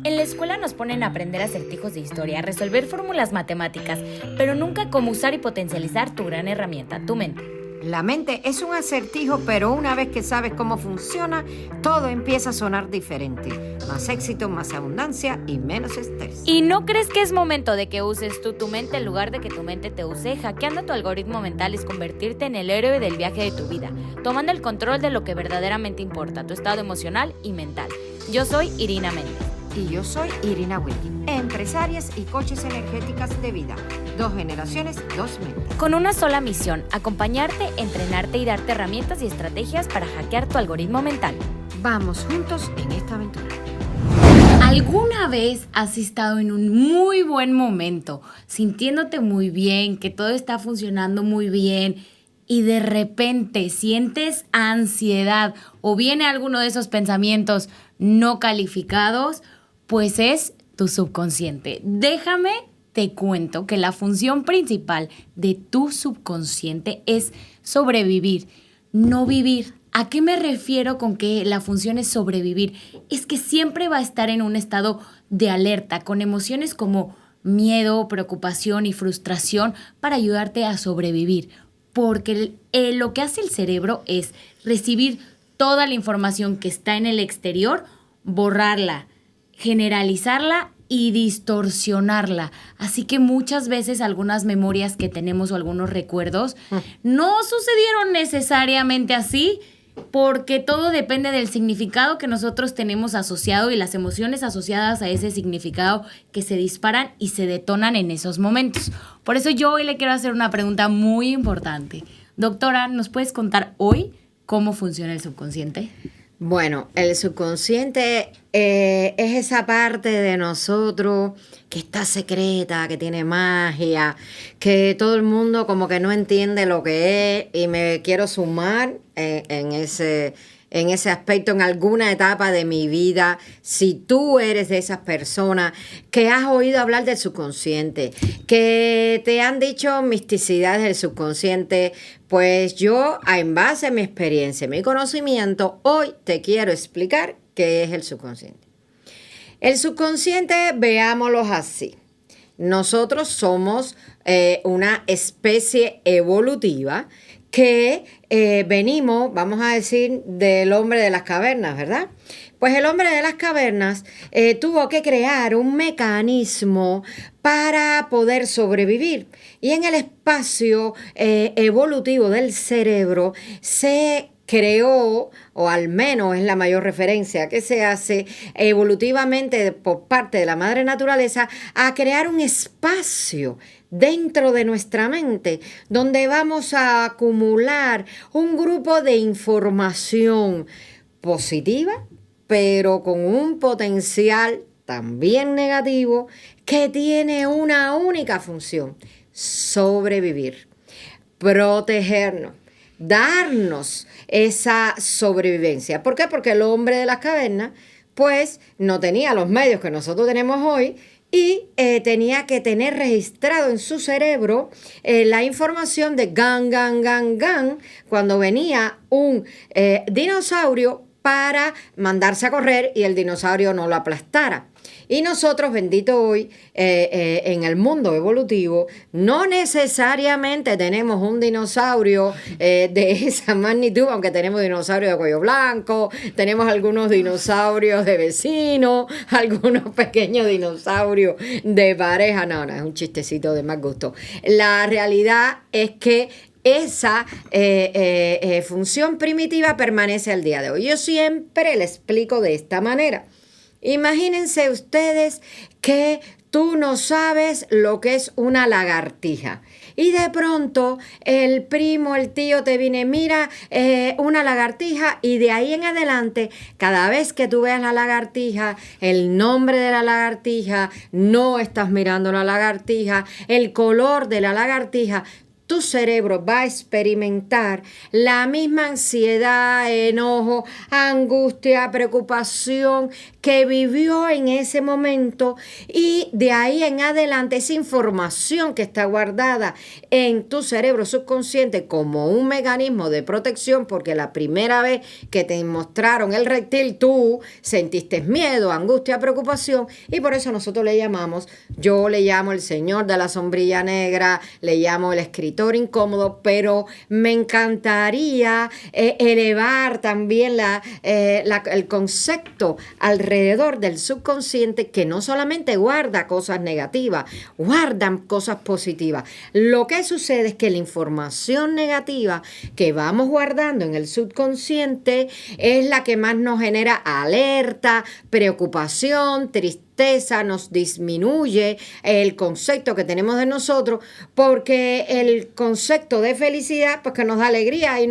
En la escuela nos ponen a aprender acertijos de historia, a resolver fórmulas matemáticas, pero nunca cómo usar y potencializar tu gran herramienta, tu mente. La mente es un acertijo, pero una vez que sabes cómo funciona, todo empieza a sonar diferente. Más éxito, más abundancia y menos estrés. ¿Y no crees que es momento de que uses tú tu mente en lugar de que tu mente te use? Hackeando tu algoritmo mental es convertirte en el héroe del viaje de tu vida, tomando el control de lo que verdaderamente importa, tu estado emocional y mental. Yo soy Irina Méndez. Y yo soy Irina Wilkin, empresarias y coaches energéticas de vida. 2 generaciones, 2 mentes. Con una sola misión, acompañarte, entrenarte y darte herramientas y estrategias para hackear tu algoritmo mental. Vamos juntos en esta aventura. ¿Alguna vez has estado en un muy buen momento, sintiéndote muy bien, que todo está funcionando muy bien y de repente sientes ansiedad o viene alguno de esos pensamientos no calificados? Pues es tu subconsciente. Déjame te cuento que la función principal de tu subconsciente es sobrevivir, no vivir. ¿A qué me refiero con que la función es sobrevivir? Es que siempre va a estar en un estado de alerta, con emociones como miedo, preocupación y frustración para ayudarte a sobrevivir. Porque lo que hace el cerebro es recibir toda la información que está en el exterior, borrarla, generalizarla y distorsionarla. Así que muchas veces algunas memorias que tenemos o algunos recuerdos no sucedieron necesariamente así, porque todo depende del significado que nosotros tenemos asociado y las emociones asociadas a ese significado que se disparan y se detonan en esos momentos. Por eso yo hoy le quiero hacer una pregunta muy importante. Doctora, ¿nos puedes contar hoy cómo funciona el subconsciente? Bueno, el subconsciente es esa parte de nosotros que está secreta, que tiene magia, que todo el mundo como que no entiende lo que es, y me quiero sumar en ese aspecto en alguna etapa de mi vida. Si tú eres de esas personas que has oído hablar del subconsciente, que te han dicho misticidades del subconsciente, pues yo, en base a mi experiencia, mi conocimiento, hoy te quiero explicar qué es el subconsciente. El subconsciente, veámoslo así. Nosotros somos una especie evolutiva que venimos, vamos a decir, del hombre de las cavernas, ¿verdad? Pues el hombre de las cavernas tuvo que crear un mecanismo para poder sobrevivir. Y en el espacio evolutivo del cerebro se creó, o al menos es la mayor referencia que se hace evolutivamente por parte de la madre naturaleza, a crear un espacio dentro de nuestra mente donde vamos a acumular un grupo de información positiva, pero con un potencial también negativo, que tiene una única función: sobrevivir, protegernos, darnos esa sobrevivencia. ¿Por qué? Porque el hombre de las cavernas pues no tenía los medios que nosotros tenemos hoy y tenía que tener registrado en su cerebro la información de gan, gan, gan, gan, cuando venía un dinosaurio para mandarse a correr y el dinosaurio no lo aplastara. Y nosotros, bendito hoy, en el mundo evolutivo, no necesariamente tenemos un dinosaurio de esa magnitud, aunque tenemos dinosaurios de cuello blanco, tenemos algunos dinosaurios de vecino, algunos pequeños dinosaurios de pareja. No, es un chistecito de más gusto. La realidad es que esa función primitiva permanece al día de hoy. Yo siempre le explico de esta manera. Imagínense ustedes que tú no sabes lo que es una lagartija y de pronto el primo, el tío te viene, mira, una lagartija, y de ahí en adelante, cada vez que tú veas la lagartija, el nombre de la lagartija, no estás mirando la lagartija, el color de la lagartija, tu cerebro va a experimentar la misma ansiedad, enojo, angustia, preocupación que vivió en ese momento y de ahí en adelante esa información que está guardada en tu cerebro subconsciente como un mecanismo de protección, porque la primera vez que te mostraron el reptil tú sentiste miedo, angustia, preocupación, y por eso nosotros yo le llamo el señor de la sombrilla negra, le llamo el escritor incómodo, pero me encantaría elevar también el concepto alrededor del subconsciente, que no solamente guarda cosas negativas, guardan cosas positivas. Lo que sucede es que la información negativa que vamos guardando en el subconsciente es la que más nos genera alerta, preocupación, tristeza, nos disminuye el concepto que tenemos de nosotros, porque el concepto de felicidad, pues que nos da alegría y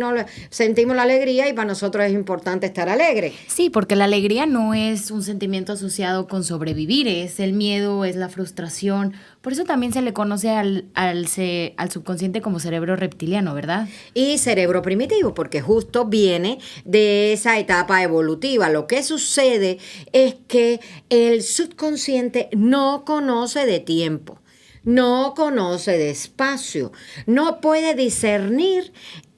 sentimos la alegría, y para nosotros es importante estar alegre. Sí, porque la alegría no es un sentimiento asociado con sobrevivir, es el miedo, es la frustración. Por eso también se le conoce al subconsciente como cerebro reptiliano, ¿verdad? Y cerebro primitivo, porque justo viene de esa etapa evolutiva. Lo que sucede es que el subconsciente no conoce de tiempo, no conoce de espacio, no puede discernir,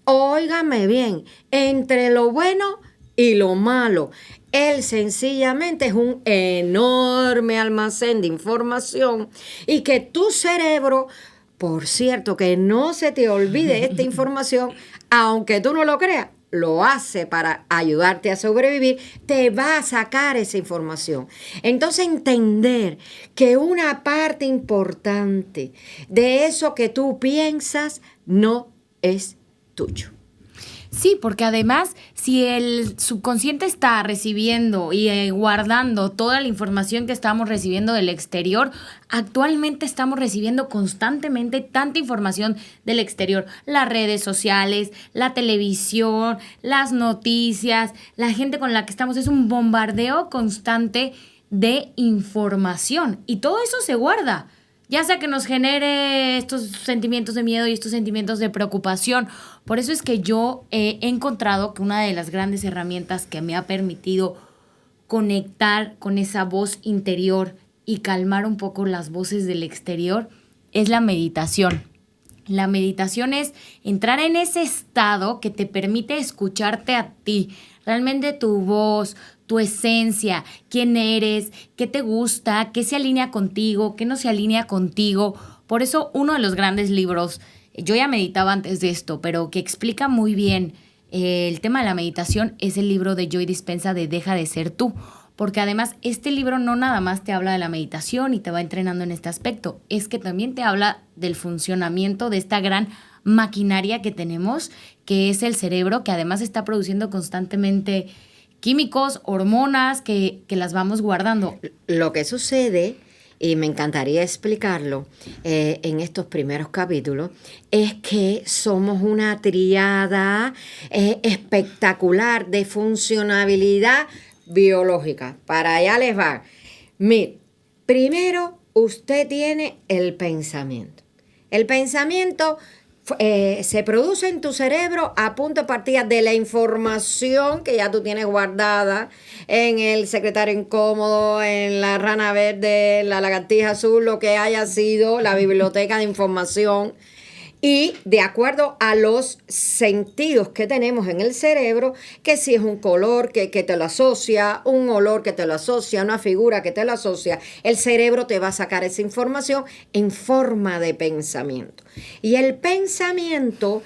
óigame bien, entre lo bueno y lo malo. Él sencillamente es un enorme almacén de información, y que tu cerebro, por cierto, que no se te olvide esta información, aunque tú no lo creas, lo hace para ayudarte a sobrevivir, te va a sacar esa información. Entonces, entender que una parte importante de eso que tú piensas no es tuyo. Sí, porque además, si el subconsciente está recibiendo y guardando toda la información que estamos recibiendo del exterior, actualmente estamos recibiendo constantemente tanta información del exterior. Las redes sociales, la televisión, las noticias, la gente con la que estamos, es un bombardeo constante de información. Y todo eso se guarda, ya sea que nos genere estos sentimientos de miedo y estos sentimientos de preocupación. Por eso es que yo he encontrado que una de las grandes herramientas que me ha permitido conectar con esa voz interior y calmar un poco las voces del exterior es la meditación. La meditación es entrar en ese estado que te permite escucharte a ti, realmente tu voz, tu esencia, quién eres, qué te gusta, qué se alinea contigo, qué no se alinea contigo. Por eso uno de los grandes libros, yo ya meditaba antes de esto, pero que explica muy bien el tema de la meditación, es el libro de Joe Dispenza de Deja de ser tú. Porque además este libro no nada más te habla de la meditación y te va entrenando en este aspecto, es que también te habla del funcionamiento de esta gran maquinaria que tenemos, que es el cerebro, que además está produciendo constantemente químicos, hormonas que las vamos guardando. Lo que sucede, y me encantaría explicarlo en estos primeros capítulos, es que somos una tríada espectacular de funcionabilidad biológica. Para allá les va. Mire, primero usted tiene el pensamiento. El pensamiento se produce en tu cerebro a punto de partida de la información que ya tú tienes guardada en el secretario incómodo, en la rana verde, la lagartija azul, lo que haya sido la biblioteca de información. Y de acuerdo a los sentidos que tenemos en el cerebro, que si es un color que te lo asocia, un olor que te lo asocia, una figura que te lo asocia, el cerebro te va a sacar esa información en forma de pensamiento. Y el pensamiento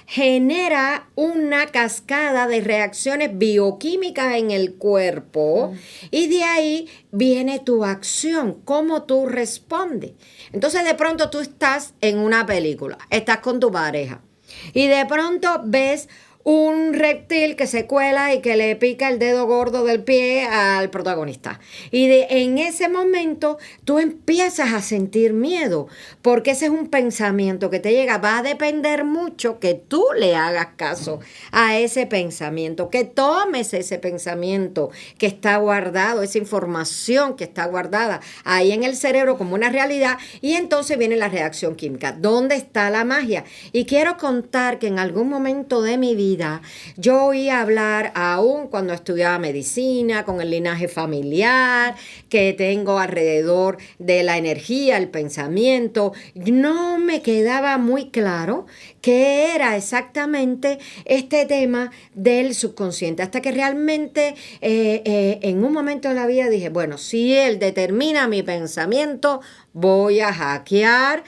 genera una cascada de reacciones bioquímicas en el cuerpo, y de ahí viene tu acción, cómo tú respondes. Entonces de pronto tú estás en una película, estás con tu pareja y de pronto ves un reptil que se cuela y que le pica el dedo gordo del pie al protagonista. Y en ese momento tú empiezas a sentir miedo, porque ese es un pensamiento que te llega. Va a depender mucho que tú le hagas caso a ese pensamiento, que tomes ese pensamiento que está guardado, esa información que está guardada ahí en el cerebro como una realidad, y entonces viene la reacción química. ¿Dónde está la magia? Y quiero contar que en algún momento de mi vida vida, yo oía hablar aún cuando estudiaba medicina, con el linaje familiar que tengo alrededor de la energía, el pensamiento. No me quedaba muy claro qué era exactamente este tema del subconsciente, hasta que realmente en un momento de la vida dije, bueno, si él determina mi pensamiento, voy a hackear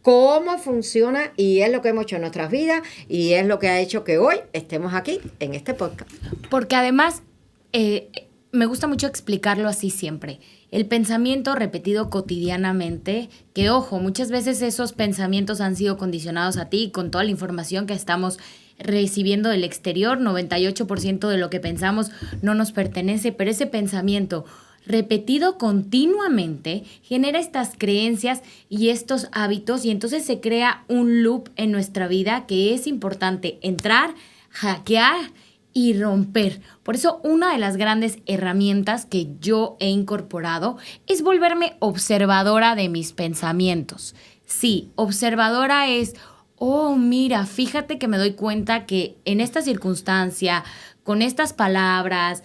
cómo funciona, y es lo que hemos hecho en nuestras vidas y es lo que ha hecho que hoy estemos aquí en este podcast. Porque además me gusta mucho explicarlo así siempre. El pensamiento repetido cotidianamente, que ojo, muchas veces esos pensamientos han sido condicionados a ti con toda la información que estamos recibiendo del exterior. 98% de lo que pensamos no nos pertenece, pero ese pensamiento repetido continuamente genera estas creencias y estos hábitos, y entonces se crea un loop en nuestra vida que es importante entrar, hackear y romper. Por eso una de las grandes herramientas que yo he incorporado es volverme observadora de mis pensamientos. Sí, observadora es, oh, mira, fíjate que me doy cuenta que en esta circunstancia, con estas palabras,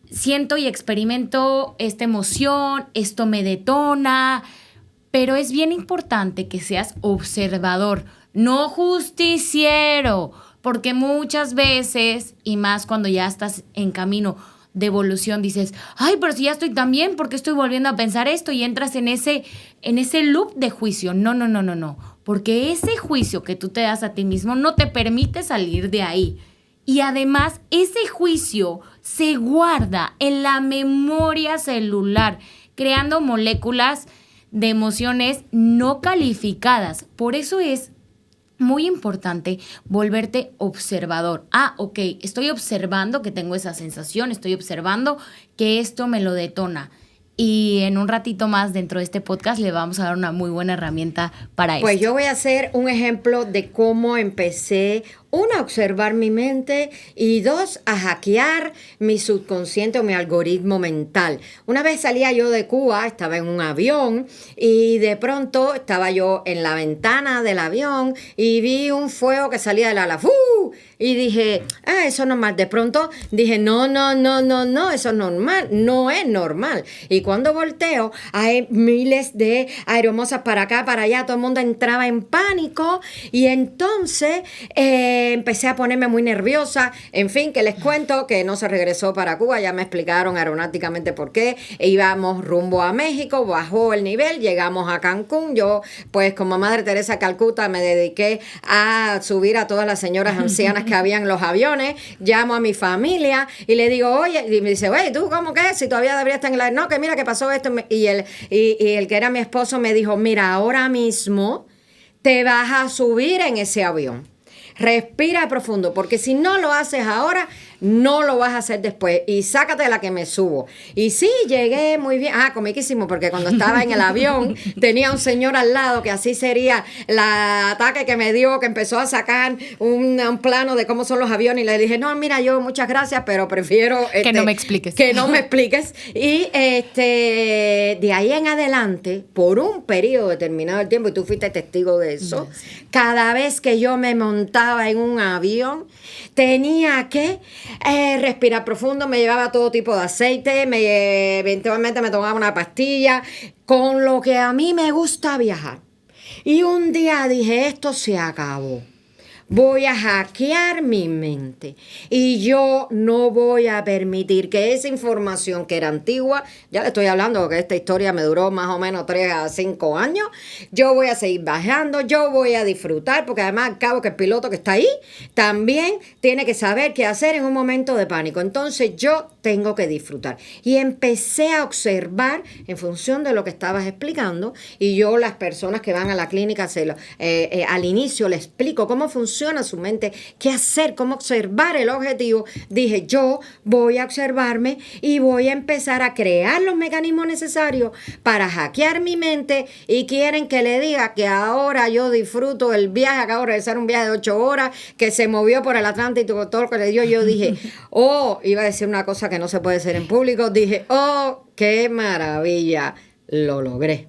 siento y experimento esta emoción, esto me detona, pero es bien importante que seas observador, no justiciero, porque muchas veces, y más cuando ya estás en camino de evolución, dices, ay, pero si ya estoy tan bien, ¿por qué estoy volviendo a pensar esto? Y entras en ese loop de juicio. No, porque ese juicio que tú te das a ti mismo no te permite salir de ahí. Y además, ese juicio se guarda en la memoria celular, creando moléculas de emociones no calificadas. Por eso es muy importante volverte observador. Ok, estoy observando que tengo esa sensación, estoy observando que esto me lo detona. Y en un ratito más dentro de este podcast le vamos a dar una muy buena herramienta para Pues esto. yo voy a hacer un ejemplo de cómo empecé, uno, a observar mi mente y dos, a hackear mi subconsciente o mi algoritmo mental. Una vez salía yo de Cuba, estaba en un avión y de pronto estaba yo en la ventana del avión y vi un fuego que salía del ala. ¡Fu! Y dije, eso no es normal. De pronto dije, no, eso es normal, no es normal. Y cuando volteo, hay miles de aeromosas para acá, para allá, todo el mundo entraba en pánico y entonces empecé a ponerme muy nerviosa. En fin, que les cuento que no se regresó para Cuba, ya me explicaron aeronáuticamente por qué. Íbamos rumbo a México, bajó el nivel, llegamos a Cancún. Yo, pues como Madre Teresa Calcuta, me dediqué a subir a todas las señoras ancianas que habían en los aviones. Llamo a mi familia y le digo, oye, y me dice, oye, ¿tú cómo que? Si todavía deberías estar en la... No, que mira que pasó esto. Y el que era mi esposo me dijo, mira, ahora mismo te vas a subir en ese avión. Respira profundo, porque si no lo haces ahora, no lo vas a hacer después. Y sácate la que me subo. Y sí, llegué muy bien. Comiquísimo, porque cuando estaba en el avión tenía un señor al lado que así sería el ataque que me dio, que empezó a sacar un plano de cómo son los aviones. Y le dije, no, mira, yo muchas gracias, pero prefiero... que no me expliques. Que no me expliques. Y de ahí en adelante, por un periodo determinado de tiempo, y tú fuiste testigo de eso, cada vez que yo me montaba en un avión, tenía que respirar profundo, me llevaba todo tipo de aceite, eventualmente me tomaba una pastilla, con lo que a mí me gusta viajar. Y un día dije, esto se acabó. Voy a hackear mi mente y yo no voy a permitir que esa información que era antigua, ya le estoy hablando que esta historia me duró más o menos 3 a 5 años, yo voy a seguir bajando, yo voy a disfrutar, porque además al cabo que el piloto que está ahí también tiene que saber qué hacer en un momento de pánico. Entonces yo tengo que disfrutar. Y empecé a observar en función de lo que estabas explicando, y yo las personas que van a la clínica al inicio les explico cómo funciona su mente, qué hacer, cómo observar el objetivo. Dije, yo voy a observarme y voy a empezar a crear los mecanismos necesarios para hackear mi mente. Y quieren que le diga que ahora yo disfruto el viaje, acabo de realizar un viaje de 8 horas que se movió por el Atlántico, todo lo que le dio. Yo dije, iba a decir una cosa que no se puede decir en público, dije, qué maravilla, lo logré.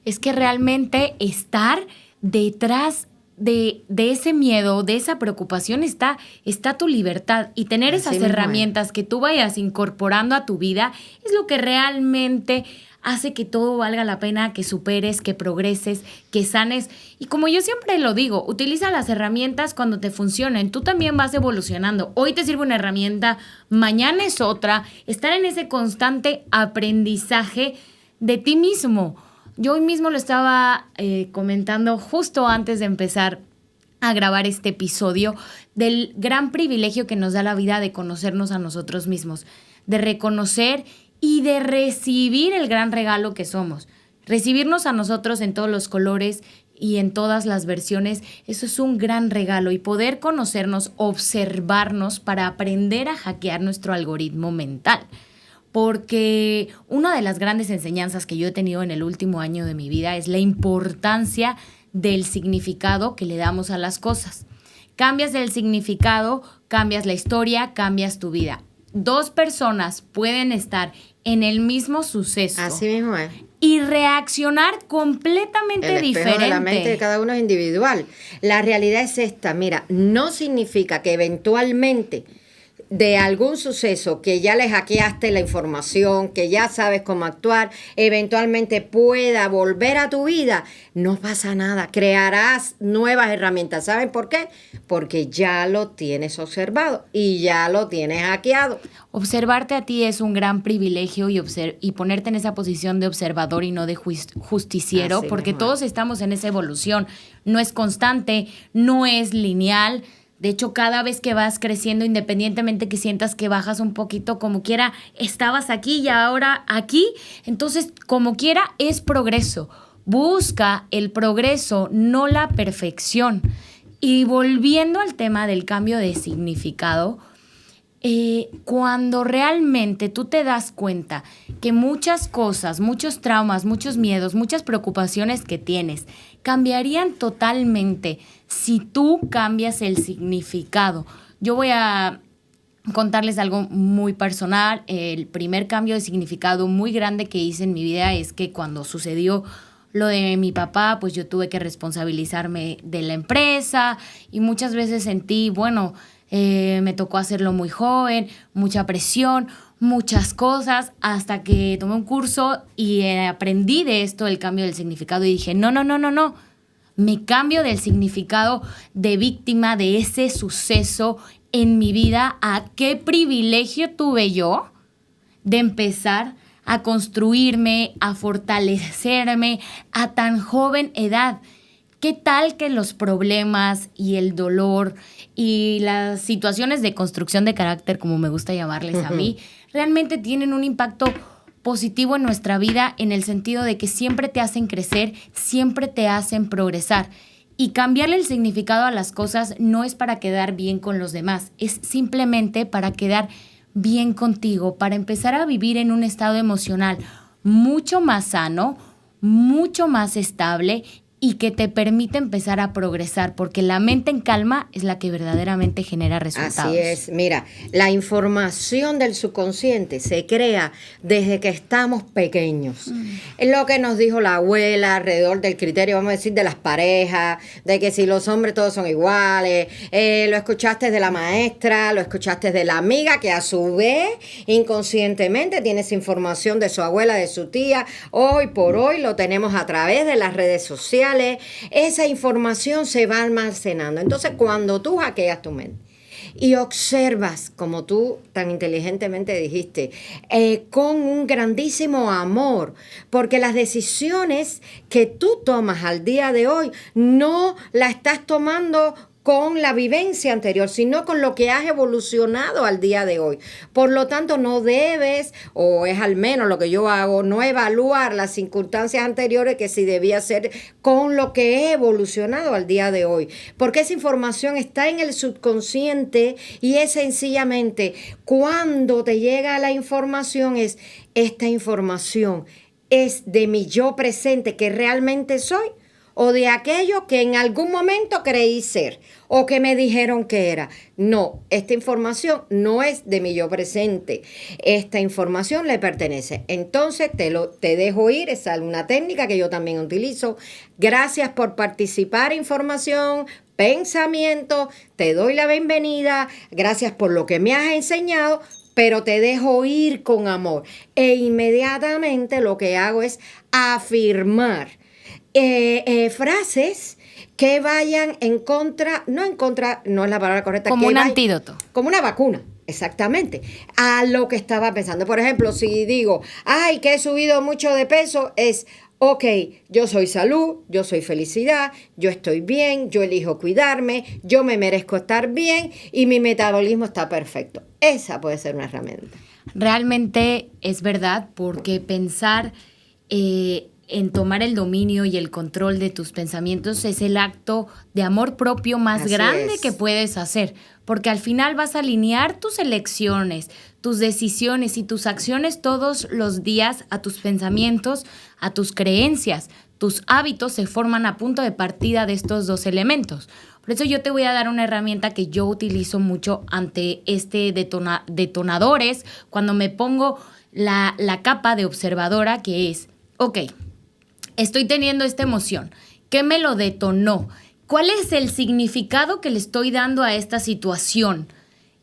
Es que realmente estar detrás de ese miedo, de esa preocupación está tu libertad. Y tener Así esas mismo es. herramientas que tú vayas incorporando a tu vida es lo que realmente hace que todo valga la pena, que superes, que progreses, que sanes. Y como yo siempre lo digo, utiliza las herramientas cuando te funcionen. Tú también vas evolucionando. Hoy te sirve una herramienta, mañana es otra. Estar en ese constante aprendizaje de ti mismo. Yo hoy mismo lo estaba comentando justo antes de empezar a grabar este episodio del gran privilegio que nos da la vida de conocernos a nosotros mismos, de reconocer y de recibir el gran regalo que somos. Recibirnos a nosotros en todos los colores y en todas las versiones, eso es un gran regalo. Y poder conocernos, observarnos para aprender a hackear nuestro algoritmo mental. Porque una de las grandes enseñanzas que yo he tenido en el último año de mi vida es la importancia del significado que le damos a las cosas. Cambias el significado, cambias la historia, cambias tu vida. 2 personas pueden estar en el mismo suceso. Así mismo es. Y reaccionar completamente El espejo diferente. de la mente de cada uno es individual. La realidad es esta, mira, no significa que eventualmente de algún suceso que ya le hackeaste la información, que ya sabes cómo actuar, eventualmente pueda volver a tu vida, no pasa nada, crearás nuevas herramientas. ¿Saben por qué? Porque ya lo tienes observado y ya lo tienes hackeado. Observarte a ti es un gran privilegio y ponerte en esa posición de observador y no de justiciero, Así porque mismo. todos estamos en esa evolución. No es constante, no es lineal. De hecho, cada vez que vas creciendo, independientemente que sientas que bajas un poquito, como quiera, estabas aquí y ahora aquí. Entonces, como quiera, es progreso. Busca el progreso, no la perfección. Y volviendo al tema del cambio de significado, cuando realmente tú te das cuenta que muchas cosas, muchos traumas, muchos miedos, muchas preocupaciones que tienes cambiarían totalmente si tú cambias el significado. Yo voy a contarles algo muy personal. El primer cambio de significado muy grande que hice en mi vida es que cuando sucedió lo de mi papá, pues yo tuve que responsabilizarme de la empresa y muchas veces sentí, me tocó hacerlo muy joven, mucha presión, muchas cosas, hasta que tomé un curso y aprendí de esto, el cambio del significado, y dije, no, me cambio del significado de víctima de ese suceso en mi vida a qué privilegio tuve yo de empezar a construirme, a fortalecerme a tan joven edad. ¿Qué tal que los problemas y el dolor y las situaciones de construcción de carácter, como me gusta llamarles a mí, realmente tienen un impacto positivo en nuestra vida, en el sentido de que siempre te hacen crecer, siempre te hacen progresar? Y cambiarle el significado a las cosas no es para quedar bien con los demás, es simplemente para quedar bien contigo, para empezar a vivir en un estado emocional mucho más sano, mucho más estable y que te permite empezar a progresar, porque la mente en calma es la que verdaderamente genera resultados. Así es, mira, la información del subconsciente se crea desde que estamos pequeños. Es lo que nos dijo la abuela alrededor del criterio, vamos a decir, de las parejas, de que si los hombres todos son iguales, lo escuchaste de la maestra, lo escuchaste de la amiga, que a su vez, inconscientemente, tiene esa información de su abuela, de su tía. Hoy por hoy lo tenemos a través de las redes sociales. Esa información se va almacenando. Entonces, cuando tú hackeas tu mente y observas, como tú tan inteligentemente dijiste, con un grandísimo amor, porque las decisiones que tú tomas al día de hoy no las estás tomando con la vivencia anterior, sino con lo que has evolucionado al día de hoy. Por lo tanto, no debes, o es al menos lo que yo hago, no evaluar las circunstancias anteriores que si debía ser con lo que he evolucionado al día de hoy. Porque esa información está en el subconsciente y es sencillamente cuando te llega la información, esta información es de mi yo presente que realmente soy, o de aquello que en algún momento creí ser o que me dijeron que era. No, esta información no es de mi yo presente. Esta información le pertenece. Entonces te dejo ir. Esa es una técnica que yo también utilizo. Gracias por participar, información, pensamiento. Te doy la bienvenida. Gracias por lo que me has enseñado, pero te dejo ir con amor. E inmediatamente lo que hago es afirmar frases que vayan en contra, no es la palabra correcta. Como un antídoto. Como una vacuna, exactamente, a lo que estaba pensando. Por ejemplo, si digo, ay, que he subido mucho de peso, es, ok, yo soy salud, yo soy felicidad, yo estoy bien, yo elijo cuidarme, yo me merezco estar bien y mi metabolismo está perfecto. Esa puede ser una herramienta. Realmente es verdad, porque pensar en tomar el dominio y el control de tus pensamientos es el acto de amor propio más Así grande es. que puedes hacer, porque al final vas a alinear tus elecciones, tus decisiones y tus acciones todos los días a tus pensamientos, a tus creencias. Tus hábitos se forman a punto de partida de estos dos elementos. Por eso yo te voy a dar una herramienta que yo utilizo mucho ante detonadores, cuando me pongo la capa de observadora, que es, ok, estoy teniendo esta emoción. ¿Qué me lo detonó? ¿Cuál es el significado que le estoy dando a esta situación?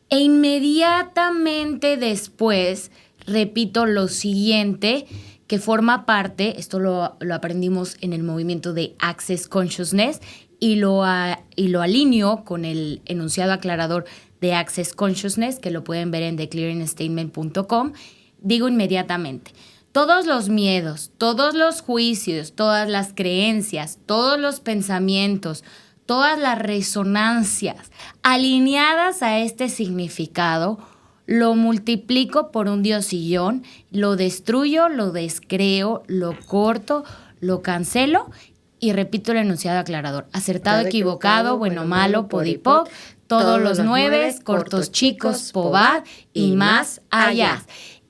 E inmediatamente después repito lo siguiente, que forma parte, esto lo aprendimos en el movimiento de Access Consciousness, y lo alineo con el enunciado aclarador de Access Consciousness, que lo pueden ver en theclearingstatement.com. Digo inmediatamente: todos los miedos, todos los juicios, todas las creencias, todos los pensamientos, todas las resonancias alineadas a este significado, lo multiplico por un diosillón, lo destruyo, lo descreo, lo corto, lo cancelo y repito el enunciado aclarador: acertado, equivocado, bueno, malo, podipoc, todos los 9, cortos, chicos, pobad y más allá.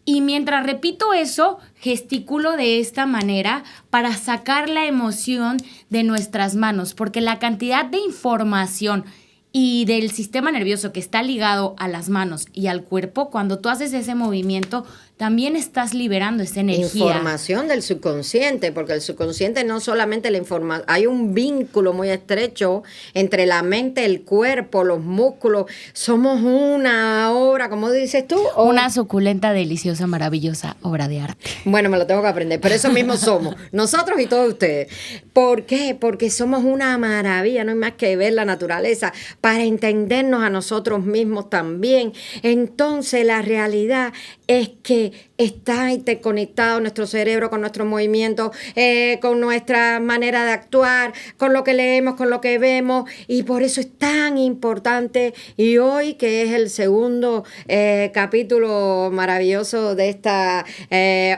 Y mientras repito eso, gesticulo de esta manera para sacar la emoción de nuestras manos, porque la cantidad de información y del sistema nervioso que está ligado a las manos y al cuerpo, cuando tú haces ese movimiento, también estás liberando esa energía. Información del subconsciente, porque el subconsciente no solamente la información, hay un vínculo muy estrecho entre la mente, el cuerpo, los músculos. Somos una obra, ¿cómo dices tú? Una suculenta, deliciosa, maravillosa obra de arte. Bueno, me lo tengo que aprender, pero eso mismo somos, nosotros y todos ustedes. ¿Por qué? Porque somos una maravilla, no hay más que ver la naturaleza para entendernos a nosotros mismos también. Entonces, la realidad es que está interconectado nuestro cerebro con nuestros movimientos, con nuestra manera de actuar, con lo que leemos, con lo que vemos, y por eso es tan importante. Y hoy, que es el segundo capítulo maravilloso de esta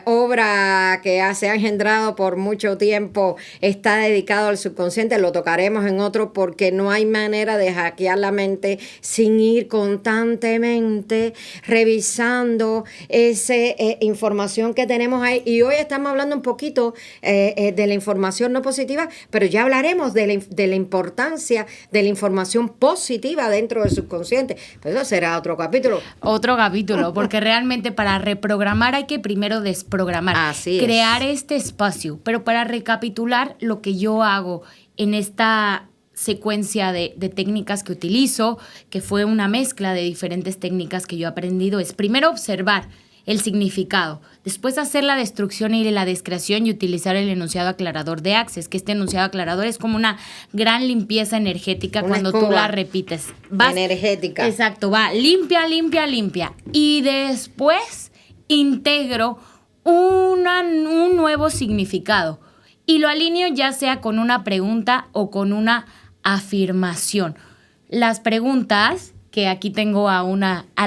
obra que se ha engendrado por mucho tiempo, está dedicado al subconsciente. Lo tocaremos en otro, porque no hay manera de hackear la mente sin ir constantemente revisando esa información que tenemos ahí. Y hoy estamos hablando un poquito de la información no positiva, pero ya hablaremos de la importancia de la información positiva dentro del subconsciente. Pues eso será otro capítulo. Otro capítulo, porque realmente para reprogramar hay que primero desprogramar. Así es. Crear este espacio. Pero para recapitular lo que yo hago en esta secuencia de técnicas que utilizo, que fue una mezcla de diferentes técnicas que yo he aprendido, es primero observar el significado, después hacer la destrucción y la descreación y utilizar el enunciado aclarador de Access, que este enunciado aclarador es como una gran limpieza energética cuando tú la repites. Energética. Exacto, va limpia, limpia, limpia. Y después integro un nuevo significado y lo alineo ya sea con una pregunta o con una afirmación. Las preguntas, que aquí tengo a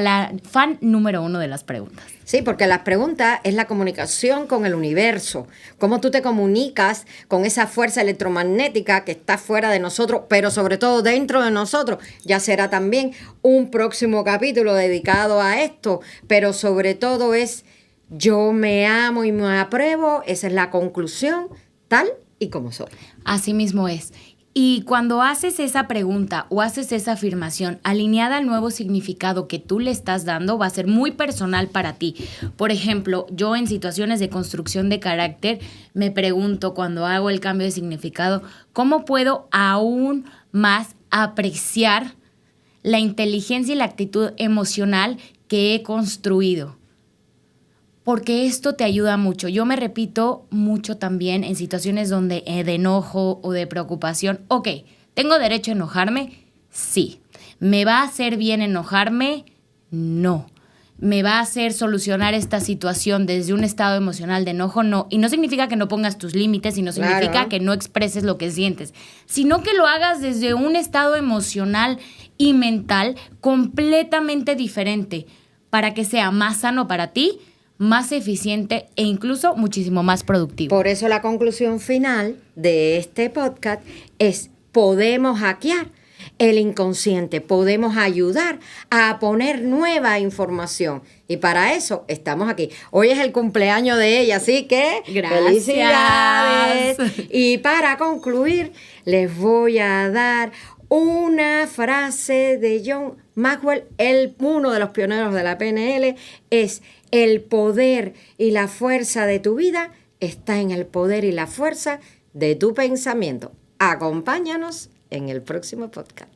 la fan número 1 de las preguntas. Sí, porque las preguntas es la comunicación con el universo. Cómo tú te comunicas con esa fuerza electromagnética que está fuera de nosotros, pero sobre todo dentro de nosotros. Ya será también un próximo capítulo dedicado a esto, pero sobre todo es: yo me amo y me apruebo. Esa es la conclusión, tal y como soy. Así mismo es. Y cuando haces esa pregunta o haces esa afirmación alineada al nuevo significado que tú le estás dando, va a ser muy personal para ti. Por ejemplo, yo en situaciones de construcción de carácter me pregunto cuando hago el cambio de significado, ¿cómo puedo aún más apreciar la inteligencia y la actitud emocional que he construido? Porque esto te ayuda mucho. Yo me repito mucho también en situaciones donde de enojo o de preocupación. Ok, ¿tengo derecho a enojarme? Sí. ¿Me va a hacer bien enojarme? No. ¿Me va a hacer solucionar esta situación desde un estado emocional de enojo? No. Y no significa que no pongas tus límites y no significa Claro. que no expreses lo que sientes, sino que lo hagas desde un estado emocional y mental completamente diferente para que sea más sano para ti, más eficiente e incluso muchísimo más productivo. Por eso la conclusión final de este podcast es: podemos hackear el inconsciente, podemos ayudar a poner nueva información. Y para eso estamos aquí. Hoy es el cumpleaños de ella, así que Gracias. ¡felicidades! Y para concluir, les voy a dar una frase de John Maxwell, uno de los pioneros de la PNL, es: el poder y la fuerza de tu vida está en el poder y la fuerza de tu pensamiento. Acompáñanos en el próximo podcast.